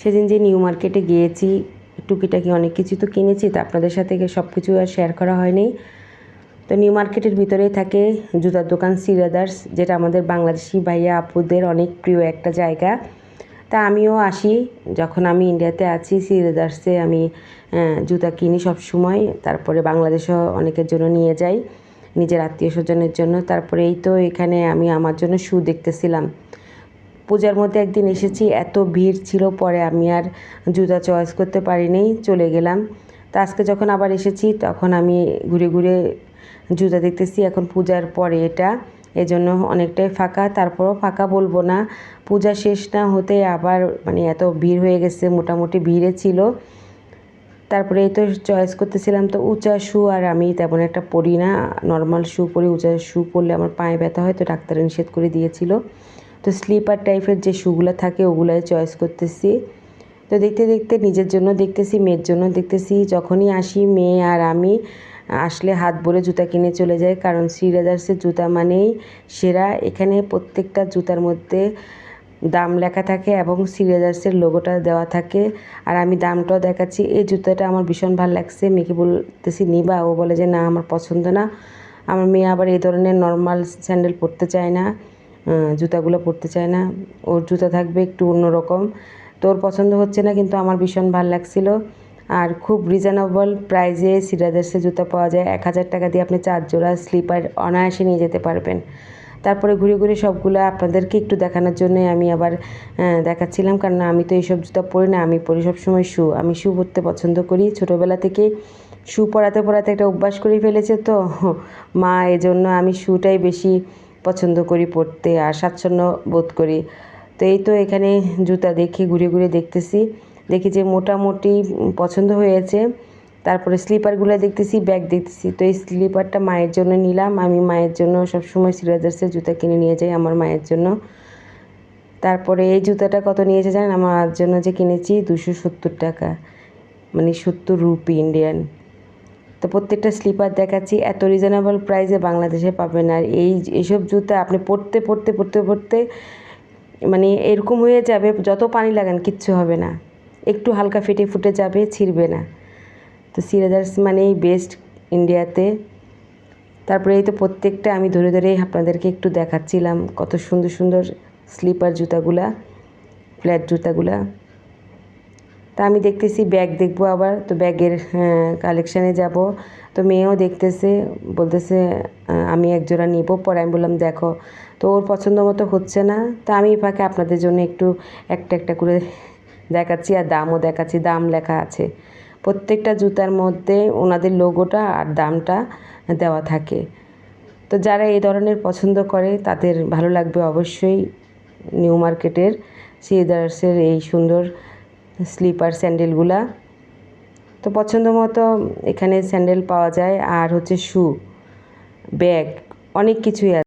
সেদিন যে নিউ মার্কেটে গিয়েছি, টুকিটাকি অনেক কিছু তো কিনেছি, তো আপনাদের সাথে সব কিছু আর শেয়ার করা হয়নি। তো নিউ মার্কেটের ভিতরেই থাকে জুতার দোকান সি ব্রাদার্স, যেটা আমাদের বাংলাদেশি ভাইয়া আপুদের অনেক প্রিয় একটা জায়গা। তা আমিও আসি, যখন আমি ইন্ডিয়াতে আছি সি ব্রাদার্সে আমি জুতা কিনি সব সময়। তারপরে বাংলাদেশেও অনেকের জন্য নিয়ে যাই, নিজের আত্মীয় স্বজনের জন্য। তারপরে এই তো এখানে আমি আমার জন্য শু দেখতেছিলাম। পূজার মধ্যে একদিন এসেছি, এত ভিড় ছিল, পরে আমি আর জুতা চয়েস করতে পারিনি, চলে গেলাম। তো আজকে যখন আবার এসেছি তখন আমি ঘুরে ঘুরে জুতা দেখতেছি। এখন পূজার পরে এটা, এজন্য অনেকটাই ফাঁকা। তারপরও ফাঁকা বলবো না, পূজা শেষ না হতে আবার মানে এত ভিড় হয়ে গেছে, মোটামুটি ভিড়ে ছিল। তারপরে এই তো চয়েস করতেছিলাম, তো উঁচা শু আর আমি তেমন একটা পরি না, নর্মাল শু পরি। উঁচা শু পরলে আমার পায়ে ব্যথা হয়, তো ডাক্তারে নিষেধ করে দিয়েছিল। তো স্লিপার টাইপের যে শুগুলো থাকে ওগুলাই চয়েস করতেছি। তো দেখতে দেখতে নিজের জন্য দেখতেছি, মেয়ের জন্য দেখতেছি। যখনই আসি মেয়ে আর আমি আসলে হাত ভরে জুতা কিনে চলে যায়, কারণ সি ব্রাদার্সের জুতা মানেই সেরা। এখানে প্রত্যেকটা জুতার মধ্যে দাম লেখা থাকে এবং সি ব্রাদার্সের লোগোটা দেওয়া থাকে। আর আমি দামটাও দেখাচ্ছি। এই জুতাটা আমার ভীষণ ভালো লাগছে, মেয়েকে বলতেছি নিবা, ও বলে যে না আমার পছন্দ না। আমার মেয়ে আবার এই ধরনের নর্মাল স্যান্ডেল পরতে চায় না, জুতাগুলো পরতে চায় না, ওর জুতা থাকবে একটু অন্যরকম। তো ওর পছন্দ হচ্ছে না, কিন্তু আমার ভীষণ ভালো লাগছিল। আর খুব রিজনেবল প্রাইসে সি ব্রাদার্সের জুতা পাওয়া যায়। 1000 টাকা দিয়ে আপনি 4 জোড়া স্লিপার অনায়াসে নিয়ে যেতে পারবেন। তারপরে ঘুরে ঘুরে সবগুলো আপনাদেরকে একটু দেখানোর জন্যই আমি আবার দেখাচ্ছিলাম, কারণ আমি তো এইসব জুতা পরি না, আমি পরি সবসময় শু। আমি শু পরতে পছন্দ করি, ছোটোবেলা থেকে শু পরাতে পরাতে একটা অভ্যাস করে ফেলেছে তো মা, এজন্য আমি শুটাই বেশি পছন্দ করি পরতে আর স্বাচ্ছন্দ্য বোধ করি। তো এই তো এখানে জুতা দেখে ঘুরে ঘুরে দেখতেছি, দেখি যে মোটামুটি পছন্দ হয়েছে। তারপরে স্লিপারগুলো দেখতেছি, ব্যাগ দেখতেছি। তো এই স্লিপারটা মায়ের জন্য নিলাম। আমি মায়ের জন্য সবসময় সি ব্রাদার্সের জুতা কিনে নিয়ে যাই আমার মায়ের জন্য। তারপরে এই জুতাটা কত নিয়েছে জানেন? আমার জন্য যে কিনেছি 270 টাকা, মানে 70 রুপি ইন্ডিয়ান। তো প্রত্যেকটা স্লিপার দেখাচ্ছি, এত রিজনেবল প্রাইসে বাংলাদেশে পাবেন। আর এইসব জুতা আপনি পরতে পরতে পরতে পরতে মানে এরকম হয়ে যাবে, যত পানি লাগান কিচ্ছু হবে না, একটু হালকা ফেটে ফুটে যাবে, ছিঁড়বে না। তো সি ব্রাদার্স মানেই বেস্ট ইন্ডিয়াতে। তারপরে এই তো প্রত্যেকটা আমি ধরে ধরে আপনাদেরকে একটু দেখাচ্ছিলাম, কত সুন্দর সুন্দর স্লিপার জুতাগুলা, ফ্ল্যাট জুতাগুলা। তা আমি দেখতেছি ব্যাগ দেখবো আবার, তো ব্যাগের কালেকশানে যাব। তো মেয়েও দেখতেছে, বলতেছে আমি এক জোড়া নিব। পরে আমি বললাম দেখো, তো ওর পছন্দ মতো হচ্ছে না। তা আমি ফাঁকে আপনাদের জন্য একটু একটা একটা করে দেখাচ্ছি আর দামও দেখাচ্ছি, দাম লেখা আছে প্রত্যেকটা জুতার মধ্যে, ওনাদের লোগোটা আর দামটা দেওয়া থাকে। তো যারা এই ধরনের পছন্দ করে তাদের ভালো লাগবে অবশ্যই নিউ মার্কেটের সি ব্রাদার্সের এই সুন্দর স্লিপার স্যান্ডেলগুলা। তো পছন্দ মতো এখানে স্যান্ডেল পাওয়া যায়, আর হচ্ছে শু, ব্যাগ, অনেক কিছুই আছে।